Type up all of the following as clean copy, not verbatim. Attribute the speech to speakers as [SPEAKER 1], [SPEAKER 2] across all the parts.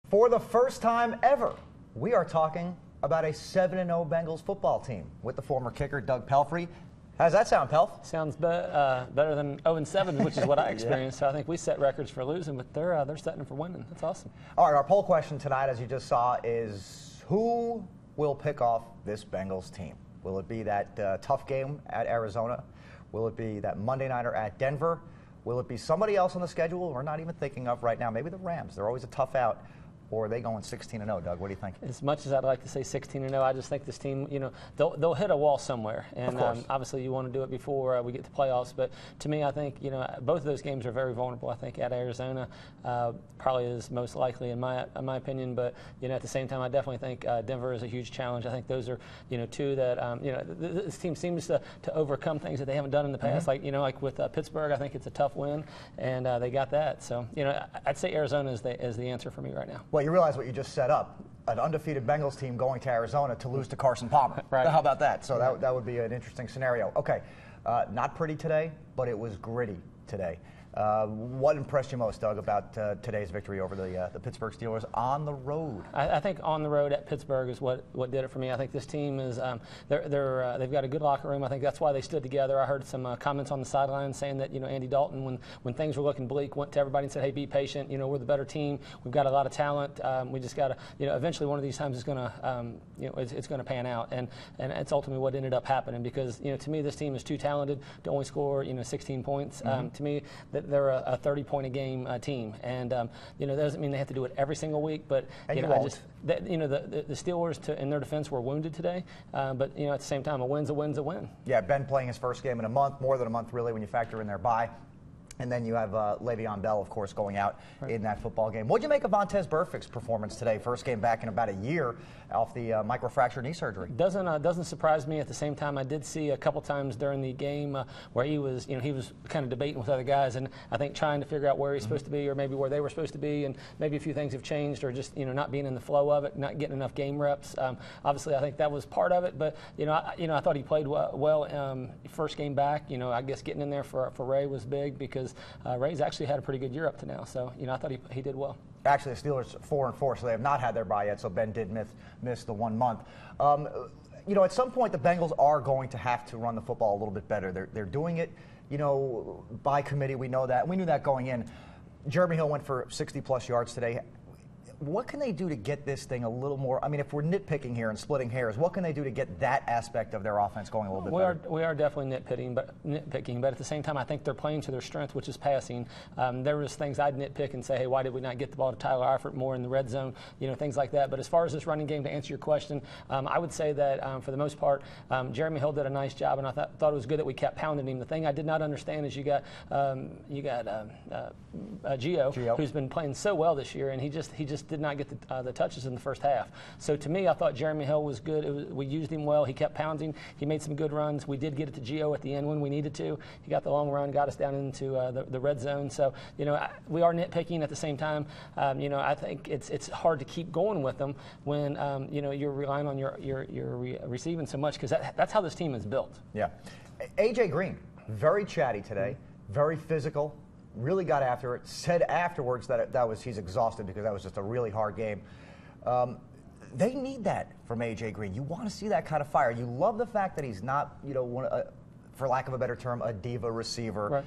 [SPEAKER 1] For the first time ever, we are talking about a 7-0 Bengals football team with the former kicker, Doug Pelfrey. How does that sound, Pelf?
[SPEAKER 2] Sounds better than 0-7, which is what I experienced. Yeah. So I think we set records for losing, but they're setting them for winning. That's awesome.
[SPEAKER 1] All right, our poll question tonight, as you just saw, is who will pick off this Bengals team? Will it be that tough game at Arizona? Will it be that Monday nighter at Denver? Will it be somebody else on the schedule we're not even thinking of right now? Maybe the Rams. They're always a tough out. Or are they going 16-0, Doug? What do you think?
[SPEAKER 2] As much as I'd like to say 16-0, I just think this team, they'll hit a wall somewhere. And obviously you want to do it before we get to playoffs. But to me, I think, both of those games are very vulnerable. I think at Arizona probably is most likely in my opinion. But, at the same time, I definitely think Denver is a huge challenge. I think those are, two that, this team seems to overcome things that they haven't done in the past.
[SPEAKER 1] Mm-hmm.
[SPEAKER 2] Like with Pittsburgh, I think it's a tough win. And they got that. So, I'd say Arizona is the answer for me right now.
[SPEAKER 1] Well, you realize what you just set up, an undefeated Bengals team going to Arizona to lose to Carson Palmer.
[SPEAKER 2] Right.
[SPEAKER 1] How about that? So that would be an interesting scenario. Okay, not pretty today, but it was gritty today. What impressed you most, Doug, about today's victory over the Pittsburgh Steelers on the road?
[SPEAKER 2] I think on the road at Pittsburgh is what did it for me. I think this team is they've got a good locker room. I think that's why they stood together. I heard some comments on the sideline saying that Andy Dalton, when things were looking bleak, went to everybody and said, "Hey, be patient. We're the better team. We've got a lot of talent. We just got to eventually one of these times it's going to it's going to pan out." And it's ultimately what ended up happening because to me this team is too talented to only score 16 points. To me they're a 30-point-a-game team, and that doesn't mean they have to do it every single week. But the Steelers, in their defense, were wounded today. But at the same time, a win's a win.
[SPEAKER 1] Yeah, Ben playing his first game in a month, more than a month really, when you factor in their bye. And then you have Le'Veon Bell, of course, going out in that football game. What did you make of Vontaze Burfict's performance today? First game back in about a year off the microfracture knee surgery.
[SPEAKER 2] Doesn't surprise me. At the same time, I did see a couple times during the game where he was kind of debating with other guys, and I think trying to figure out where he's supposed to be, or maybe where they were supposed to be, and maybe a few things have changed, or just not being in the flow of it, not getting enough game reps. Obviously, I think that was part of it, but I thought he played well first game back. I guess getting in there for Ray was big because Ray's actually had a pretty good year up to now, so I thought he did well.
[SPEAKER 1] Actually, the Steelers 4-4, so they have not had their bye yet. So Ben did miss the 1 month. At some point, the Bengals are going to have to run the football a little bit better. They're doing it, by committee. We know that. We knew that going in. Jeremy Hill went for 60-plus yards today. What can they do to get this thing a little more? I mean, if we're nitpicking here and splitting hairs, what can they do to get that aspect of their offense going a little bit better?
[SPEAKER 2] We are definitely nitpicking, but at the same time, I think they're playing to their strength, which is passing. There was things I'd nitpick and say, hey, why did we not get the ball to Tyler Eifert more in the red zone? Things like that. But as far as this running game, to answer your question, I would say that for the most part, Jeremy Hill did a nice job, and I thought it was good that we kept pounding him. The thing I did not understand is you got Gio, who's been playing so well this year, and he just did not get the touches in the first half. So to me, I thought Jeremy Hill was good. We used him well. He kept pounding. He made some good runs. We did get it to Gio at the end when we needed to. He got the long run, got us down into the red zone. So we are nitpicking at the same time. I think it's hard to keep going with them when you're relying on your receiving so much, because that's how this team is built.
[SPEAKER 1] Yeah, AJ Green, very chatty today, very physical. Really got after it. Said afterwards that he's exhausted because that was just a really hard game. They need that from A.J. Green. You want to see that kind of fire. You love the fact that he's not, for lack of a better term, a diva receiver,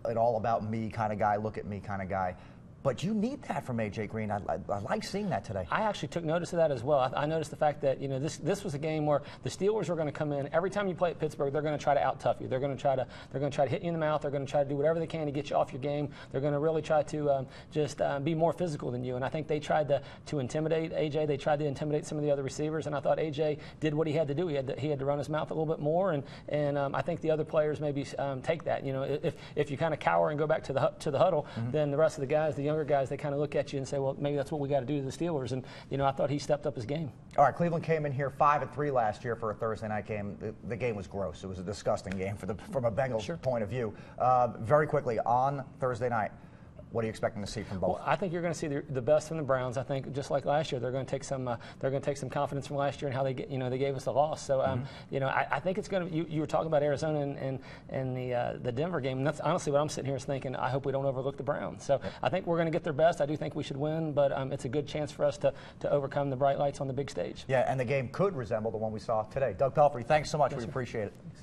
[SPEAKER 1] an all-about-me kind of guy, look-at-me kind of guy. But you need that from A.J. Green. I like seeing that today. I
[SPEAKER 2] actually took notice of that as well. I noticed the fact that this was a game where the Steelers were going to come in. Every time you play at Pittsburgh, they're going to try to out-tough you. They're going to try to hit you in the mouth. They're going to try to do whatever they can to get you off your game. They're going to really try to just be more physical than you. And I think they tried to intimidate A.J. They tried to intimidate some of the other receivers. And I thought A.J. did what he had to do. He had to run his mouth a little bit more. And I think the other players maybe take that. If you kind of cower and go back to the huddle, then the rest of the guys, the younger guys, they kind of look at you and say, well, maybe that's what we got to do to the Steelers. And, I thought he stepped up his game.
[SPEAKER 1] All right, Cleveland came in here 5-3 last year for a Thursday night game. The game was gross. It was a disgusting game from a Bengals point of view. Very quickly, on Thursday night, What are you expecting to see from both?
[SPEAKER 2] Well, I think you're going to see the best from the Browns. I think just like last year, they're going to take some confidence from last year and how they gave us the loss. So I think it's going to. You were talking about Arizona and the Denver game, and that's honestly what I'm sitting here is thinking. I hope we don't overlook the Browns. So I think we're going to get their best. I do think we should win, but it's a good chance for us to overcome the bright lights on the big stage.
[SPEAKER 1] Yeah, and the game could resemble the one we saw today. Doug Pelfrey, thanks so much.
[SPEAKER 2] Yes,
[SPEAKER 1] we
[SPEAKER 2] sir.
[SPEAKER 1] appreciate it. Thanks.